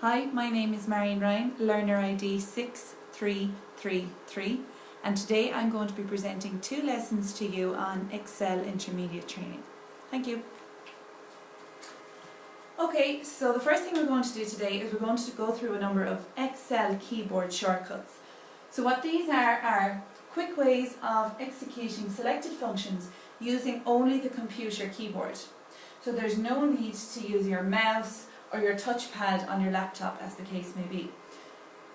Hi, my name is Marion Ryan, learner ID 6333, and today I'm going to be presenting 2 lessons to you on Excel Intermediate Training. Thank you. Okay, so the first thing we're going to do today is we're going to go through a number of Excel keyboard shortcuts. So what these are quick ways of executing selected functions using only the computer keyboard. So there's no need to use your mouse or your touchpad on your laptop, as the case may be.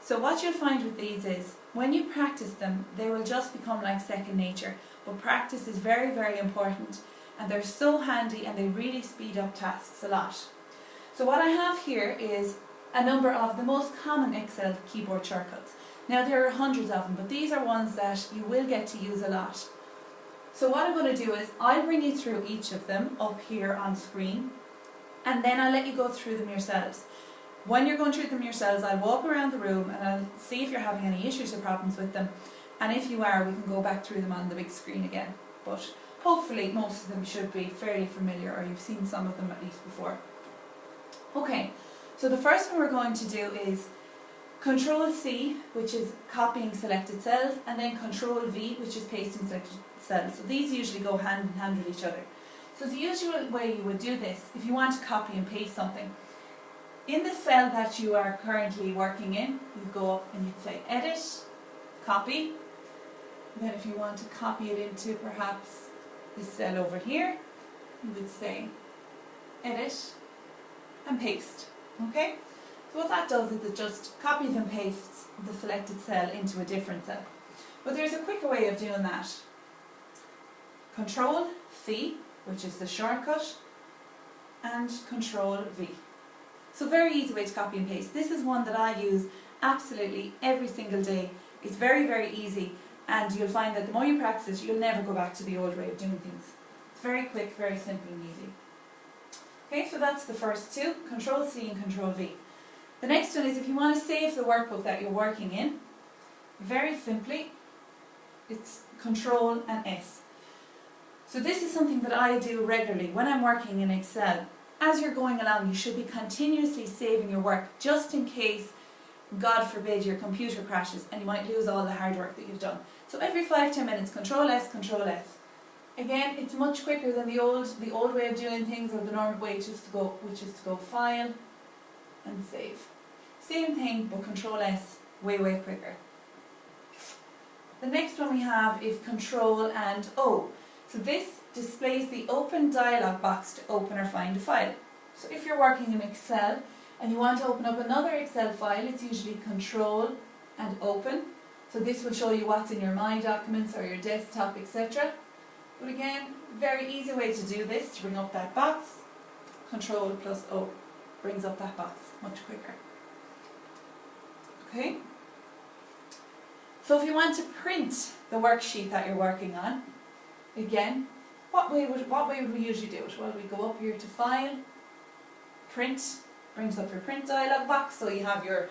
So what you'll find with these is, when you practice them, they will just become like second nature. But practice is very, very important, and they're so handy and they really speed up tasks a lot. So what I have here is a number of the most common Excel keyboard shortcuts. Now there are hundreds of them, but these are ones that you will get to use a lot. So what I'm going to do is, I'll bring you through each of them up here on screen, and then I'll let you go through them yourselves. When you're going through them yourselves, I'll walk around the room and I'll see if you're having any issues or problems with them, and if you are, we can go back through them on the big screen again. But hopefully most of them should be fairly familiar, or you've seen some of them at least before. Okay, so the first one we're going to do is Control C, which is copying selected cells, and then Control V, which is pasting selected cells. So these usually go hand in hand with each other. So the usual way you would do this, if you want to copy and paste something, in the cell that you are currently working in, you go up and you say Edit, Copy. And then if you want to copy it into perhaps this cell over here, you would say Edit and Paste. Okay? So what that does is it just copies and pastes the selected cell into a different cell. But there's a quicker way of doing that. Control C, which is the shortcut, and Control V. So very easy way to copy and paste. This is one that I use absolutely every single day. It's very, very easy, and you'll find that the more you practice it, you'll never go back to the old way of doing things. It's very quick, very simple and easy. Okay, so that's the first two, Control C and Control V. The next one is, if you want to save the workbook that you're working in, very simply, it's Control and S. So this is something that I do regularly when I'm working in Excel. As you're going along, you should be continuously saving your work, just in case, God forbid, your computer crashes and you might lose all the hard work that you've done. So every 5-10 minutes, Control S, Control S. Again, it's much quicker than the old way of doing things, or the normal way, which is to go File and Save. Same thing, but Control S, way, way quicker. The next one we have is Control and O. So this displays the open dialog box to open or find a file. So if you're working in Excel and you want to open up another Excel file, it's usually Control and Open. So this will show you what's in your My Documents or your desktop, etc. But again, very easy way to do this, to bring up that box. Control plus O brings up that box much quicker. Okay? So if you want to print the worksheet that you're working on, again, what way would we usually do it? Well, we go up here to File, Print, brings up your print dialog box, so you have your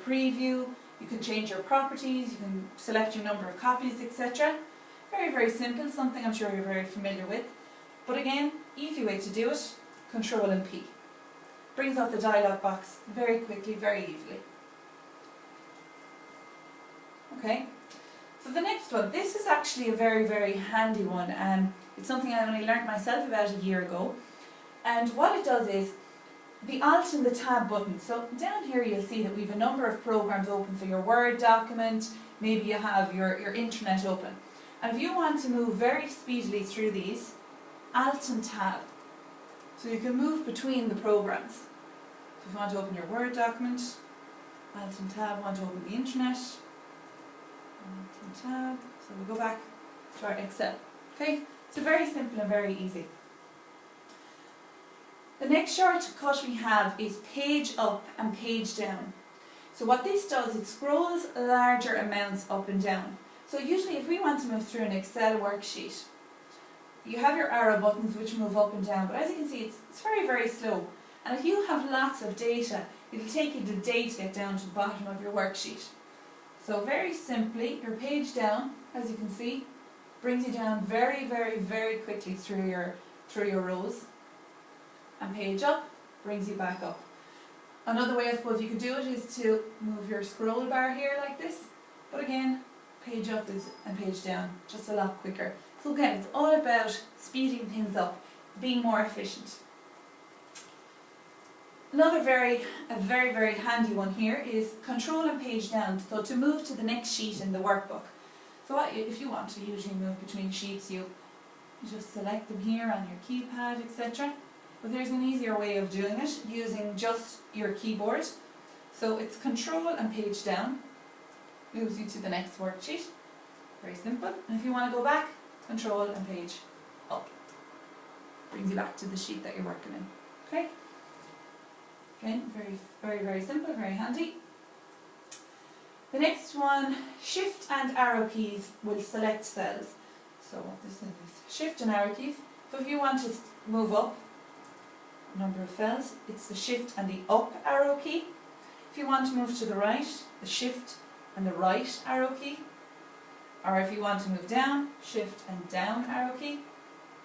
preview, you can change your properties, you can select your number of copies, etc. Very, very simple, something I'm sure you're very familiar with. But again, easy way to do it, Control and P. Brings up the dialog box very quickly, very easily. Okay? So the next one, this is actually a very, very handy one, and it's something I only learnt myself about a year ago. And what it does is, the Alt and the Tab button. So down here you'll see that we have a number of programs open, so your Word document, maybe you have your internet open. And if you want to move very speedily through these, Alt and Tab. So you can move between the programs. So if you want to open your Word document, Alt and Tab, want to open the internet, Alt and Tab. So we go back to our Excel. Okay, so very simple and very easy. The next shortcut we have is Page Up and Page Down. So what this does, it scrolls larger amounts up and down. So usually if we want to move through an Excel worksheet, you have your arrow buttons which move up and down, but as you can see it's very, very slow. And if you have lots of data, it'll take you the day to get down to the bottom of your worksheet. So very simply, your page down, as you can see, brings you down very, very, very quickly through your rows. And page up brings you back up. Another way I suppose you could do it is to move your scroll bar here like this, but again, page up and page down, just a lot quicker. So again, it's all about speeding things up, being more efficient. Another very handy one here is control and page down, so to move to the next sheet in the workbook. So if you want to usually move between sheets, you just select them here on your keypad, etc. But there's an easier way of doing it using just your keyboard. So it's control and page down, moves you to the next worksheet. Very simple. And if you want to go back, control and page up. Brings you back to the sheet that you're working in. Okay? Again, very simple, very handy. The next one, shift and arrow keys will select cells. So what this is shift and arrow keys. So if you want to move up a number of cells, it's the shift and the up arrow key. If you want to move to the right, the shift and the right arrow key. Or if you want to move down, shift and down arrow key.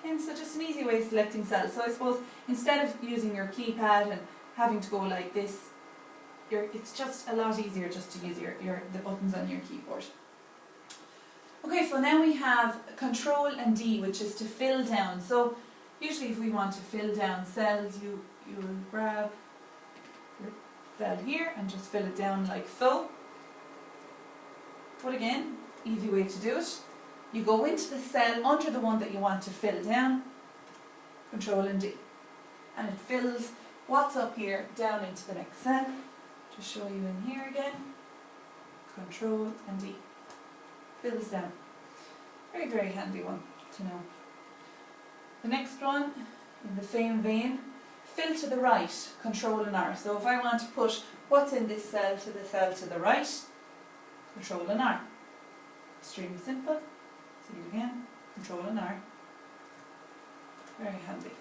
Again, so just an easy way of selecting cells. So I suppose instead of using your keypad and having to go like this, it's just a lot easier just to use the buttons on your keyboard. Okay, so now we have Control and D, which is to fill down. So usually if we want to fill down cells, you will grab your cell here and just fill it down like so. But again, easy way to do it. You go into the cell under the one that you want to fill down, Control and D. And it fills what's up here down into the next cell. Just show you in here again. Control and D. Fills down. Very handy one to know. The next one, in the same vein, fill to the right, Control and R. So if I want to push what's in this cell to the cell to the right, Control and R. Extremely simple. See it again, Control and R. Very handy.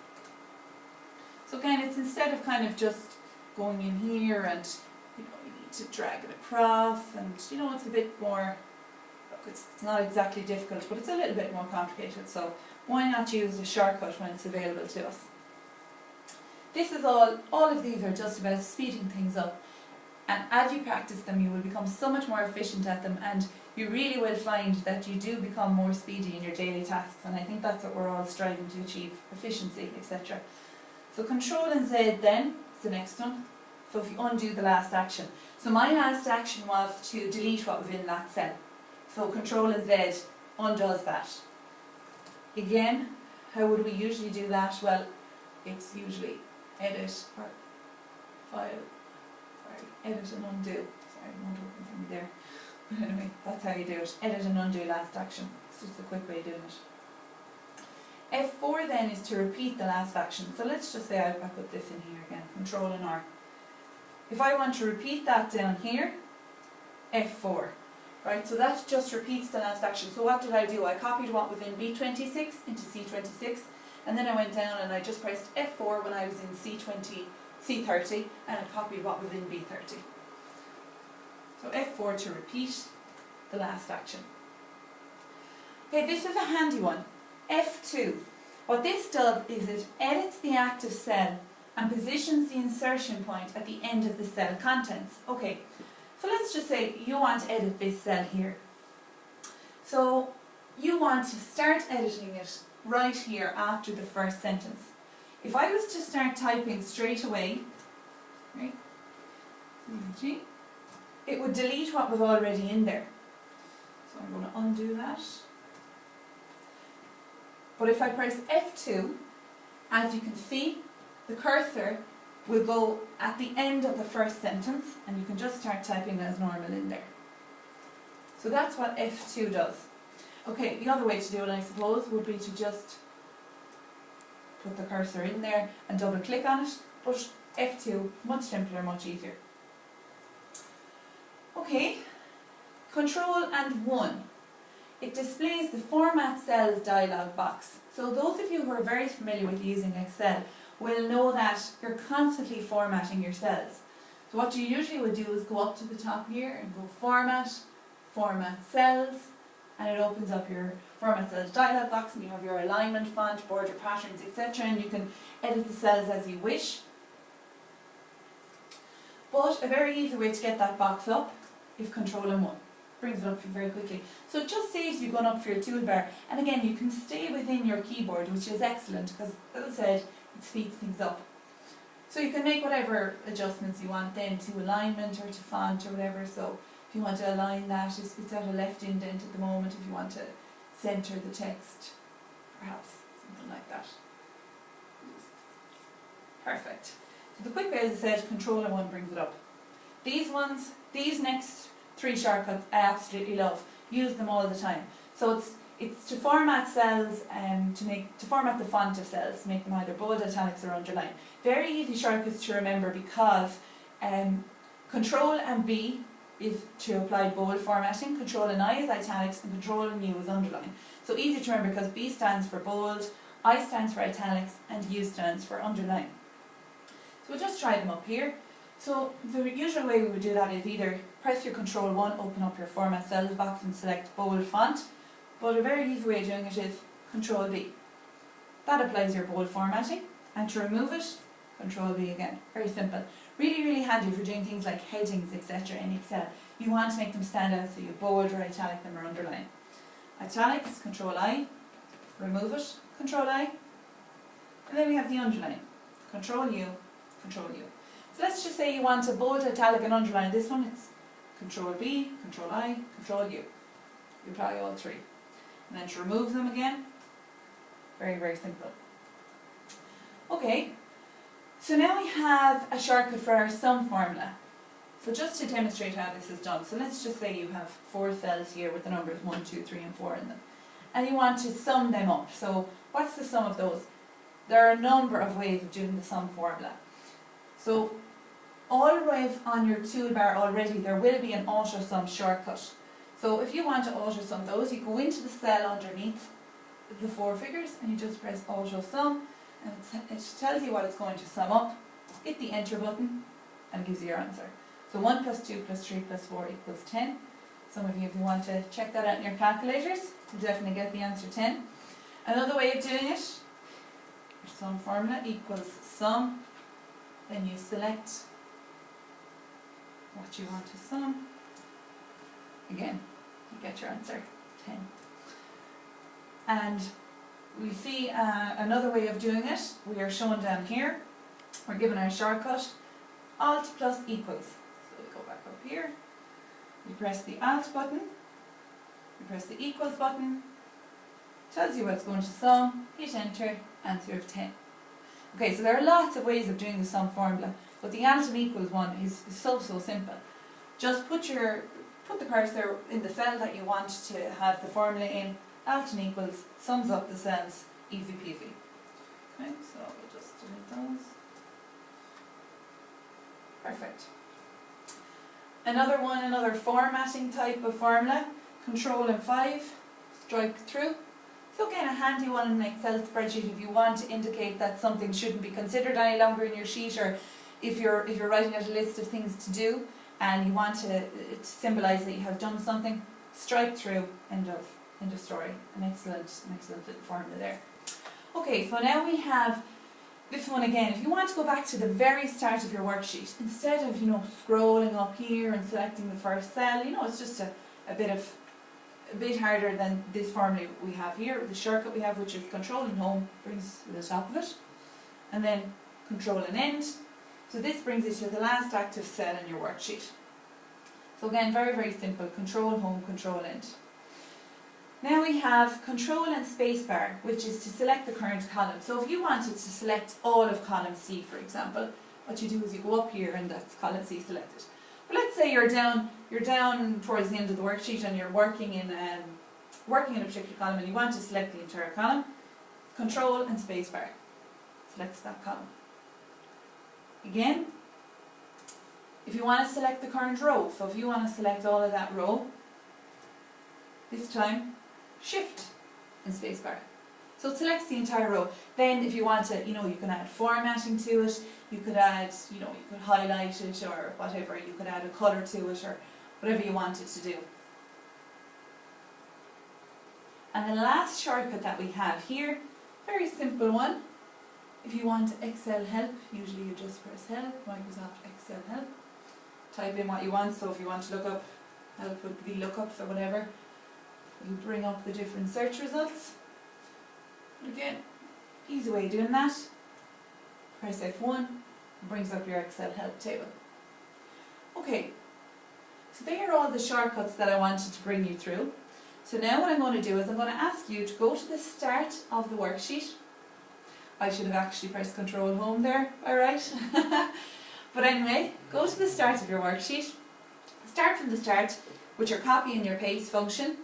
So again, it's instead of kind of just going in here and you need to drag it across, and it's a bit more, look, it's not exactly difficult, but it's a little bit more complicated, so why not use a shortcut when it's available to us? This is all of these are just about speeding things up, and as you practice them you will become so much more efficient at them, and you really will find that you do become more speedy in your daily tasks, and I think that's what we're all striving to achieve, efficiency, etc. So Control and Z then is the next one. So if you undo the last action. So my last action was to delete what was in that cell. So Control and Z undoes that. Again, how would we usually do that? Well, it's usually edit or file, edit and undo. Sorry, it won't open for me there. But anyway, that's how you do it. Edit and undo last action. It's just a quick way of doing it. F4 then is to repeat the last action. So let's just say I put this in here again, Control and R. If I want to repeat that down here, F4. Right, so that just repeats the last action. So what did I do? I copied what was in B26 into C26, and then I went down and I just pressed F4 when I was in C30, and I copied what was in B30. So F4 to repeat the last action. Okay, this is a handy one. F2. What this does is it edits the active cell and positions the insertion point at the end of the cell contents. Okay, so let's just say you want to edit this cell here. So you want to start editing it right here after the first sentence. If I was to start typing straight away, right, it would delete what was already in there. So I'm going to undo that. But if I press F2, as you can see, the cursor will go at the end of the first sentence, and you can just start typing as normal in there. So that's what F2 does. Okay, the other way to do it, I suppose, would be to just put the cursor in there and double click on it, but F2, much simpler, much easier. Okay, Control and 1. It displays the Format Cells dialog box. So those of you who are very familiar with using Excel will know that you're constantly formatting your cells. So what you usually would do is go up to the top here and go Format, Format Cells, and it opens up your Format Cells dialog box, and you have your alignment, font, border patterns, etc., and you can edit the cells as you wish. But a very easy way to get that box up is Control and 1. Brings it up very quickly. So it just saves you going up for your toolbar. And again, you can stay within your keyboard, which is excellent because, as I said, it speeds things up. So you can make whatever adjustments you want then to alignment or to font or whatever. So if you want to align that, it's at a left indent at the moment. If you want to centre the text, perhaps something like that. Perfect. So the quick way, as I said, Control and 1 brings it up. These next 3 shortcuts I absolutely love. Use them all the time. So it's to format cells to format the font of cells, to make them either bold, italics or underline. Very easy shortcuts to remember because Control and B is to apply bold formatting, Control and I is italics, and Control and U is underline. So easy to remember because B stands for bold, I stands for italics, and U stands for underline. So we'll just try them up here. So the usual way we would do that is either press your Control 1, open up your Format Cells box and select bold font. But a very easy way of doing it is Control B. That applies your bold formatting, and to remove it, Control B again. Very simple. Really, really handy for doing things like headings, etc. in Excel. You want to make them stand out, so you bold or italic them or underline. Italics, Control I, remove it, Control I, and then we have the underline. Control U, Control U. So let's just say you want a bold, italic and underline. This one it's Control B, Control I, Control U. You apply all 3. And then to remove them again, very, very simple. Okay, so now we have a shortcut for our sum formula. So just to demonstrate how this is done, so let's just say you have 4 cells here with the numbers 1, 2, 3 and 4 in them. And you want to sum them up. So what's the sum of those? There are a number of ways of doing the sum formula. So always on your toolbar already there will be an auto sum shortcut. So if you want to auto sum those, you go into the cell underneath the 4 figures and you just press auto sum, and it tells you what it's going to sum up. Hit the enter button and it gives you your answer. So 1 plus 2 plus 3 plus 4 equals 10. Some of you, if you want to check that out in your calculators, you'll definitely get the answer 10. Another way of doing it, your sum formula equals sum, then you select what you want to sum. Again, you get your answer, 10. And we see another way of doing it. We are shown down here. We're given our shortcut, Alt plus equals. So we go back up here. You press the Alt button. You press the equals button. Tells you what it's going to sum. Hit enter. Answer of 10. Okay, so there are lots of ways of doing the sum formula, but the Alt and equals one is so simple. Just put the cursor in the cell that you want to have the formula in. Alt and equals sums up the cells, easy peasy. Okay, so we'll just delete those. Perfect. Another formatting type of formula, Control and 5, strike through. So again, a handy one in an Excel spreadsheet if you want to indicate that something shouldn't be considered any longer in your sheet, or if you're writing out a list of things to do and you want to symbolise that you have done something, strike through, end of story. An excellent little formula there. Okay, so now we have this one again. If you want to go back to the very start of your worksheet, instead of scrolling up here and selecting the first cell, it's just a bit harder than this formula we have here. The shortcut we have, which is Control and Home, brings us to the top of it, and then Control and End. So this brings you to the last active cell in your worksheet. So again, very, very simple. Control Home, Control End. Now we have Control and Spacebar, which is to select the current column. So if you wanted to select all of column C, for example, what you do is you go up here and that's column C selected. But let's say you're down towards the end of the worksheet and you're working in a particular column and you want to select the entire column. Control and Spacebar selects that column. Again, if you want to select the current row, so if you want to select all of that row, this time Shift and Spacebar. So it selects the entire row. Then if you want to, you can add formatting to it, you could add, you could highlight it or whatever, you could add a colour to it or whatever you wanted to do. And the last shortcut that we have here, very simple one. If you want Excel help, usually you just press help, Microsoft Excel help. type in what you want. So if you want to look up, help with VLOOKUPs or whatever, you bring up the different search results. Again, easy way of doing that. Press F1, brings up your Excel help table. Okay, so they are all the shortcuts that I wanted to bring you through. So now what I'm going to do is I'm going to ask you to go to the start of the worksheet. I should have actually pressed Control Home there, alright? But anyway, go to the start of your worksheet. Start from the start with your copy and your paste function.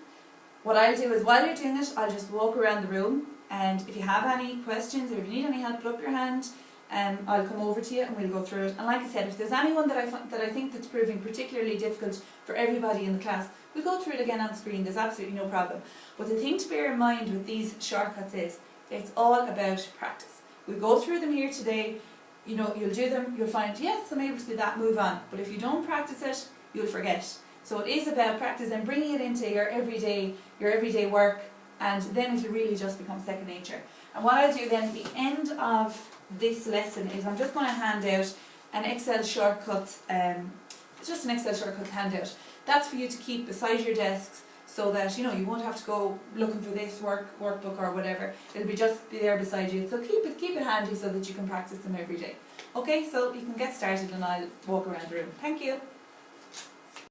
What I'll do is while you're doing it, I'll just walk around the room, and if you have any questions or if you need any help, put up your hand. I'll come over to you and we'll go through it. And like I said, if there's anyone that I think that's proving particularly difficult for everybody in the class, we'll go through it again on screen. There's absolutely no problem. But the thing to bear in mind with these shortcuts is it's all about practice. We'll go through them here today. You know, you'll do them, you'll find, yes, I'm able to do that, move on. But if you don't practice it, you'll forget. So it is about practice and bringing it into your everyday work, and then it'll really just become second nature. And what I'll do then at the end of this lesson is I'm just going to hand out an Excel shortcuts, just an Excel shortcuts handout. That's for you to keep beside your desks so that, you know, you won't have to go looking for this workbook or whatever. It'll just be there beside you. So keep it handy so that you can practice them every day. Okay, so you can get started and I'll walk around the room. Thank you.